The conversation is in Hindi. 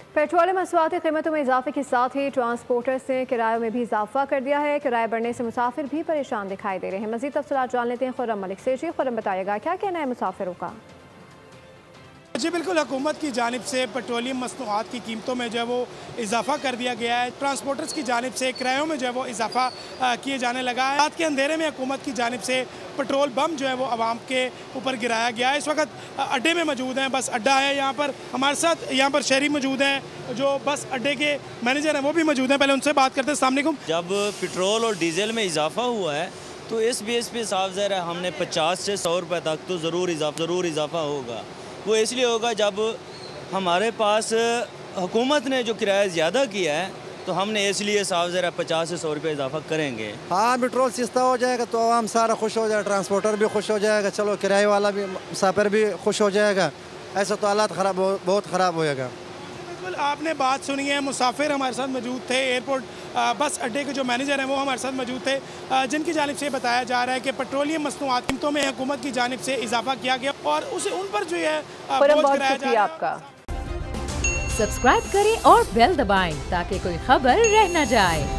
पेट्रोल मसवाती कीमतों में इजाफे के साथ ही ट्रांसपोर्टर्स ने किरायों में भी इजाफा कर दिया है। किराए बढ़ने से मुसाफिर भी परेशान दिखाई दे रहे हैं। मजीद तफसीलात जान लेते हैं खुर्रम मलिक से। जी खुर्रम, बताइएगा क्या कहना है मुसाफिरों का? जी बिल्कुल, हुकूमत की जानिब से पेट्रोलियम मसनूआत की कीमतों में जो है वो इजाफा कर दिया गया है। ट्रांसपोर्टर्स की जानिब से किरायों में जो है वो इजाफा किए जाने लगा है। रात के अंधेरे में हुकूमत की जानिब से पेट्रोल बम जो है वो आवाम के ऊपर गिराया गया है। इस वक्त अड्डे में मौजूद हैं, बस अड्डा है यहाँ पर। हमारे साथ यहाँ पर शहरी मौजूद हैं, जो बस अड्डे के मैनेजर हैं वो भी मौजूद हैं। पहले उनसे बात करते हैं। अस्सलाम वालेकुम। जब पेट्रोल और डीजल में इजाफा हुआ है तो इस बेस पे साफ ज़ाहिर है हमने 50 से 100 रुपये तक तो ज़रूर इजाफा होगा। वो इसलिए होगा जब हमारे पास हुकूमत ने जो किराया ज़्यादा किया है तो हमने इसलिए साफ ज़रा 50 से 100 रुपये इजाफा करेंगे। हाँ, पेट्रोल सस्ता हो जाएगा तो आवाम सारा खुश हो जाएगा, ट्रांसपोर्टर भी खुश हो जाएगा, चलो किराए वाला भी, मुसाफिर भी खुश हो जाएगा। ऐसा तो हालात बहुत ख़राब होएगा। बिल्कुल, आपने बात सुनी है। मुसाफिर हमारे साथ मौजूद थे। एयरपोर्ट बस अड्डे के जो मैनेजर हैं वो हमारे साथ मौजूद थे, जिनकी जानिब से बताया जा रहा है कि पेट्रोलियम मसनूआत कीमतों में हुकूमत की जानिब से इजाफा किया गया और उसे उन पर जो है बहुत शुक्रिया आपका। सब्सक्राइब करें और बेल दबाएं ताकि कोई खबर रह न जाए।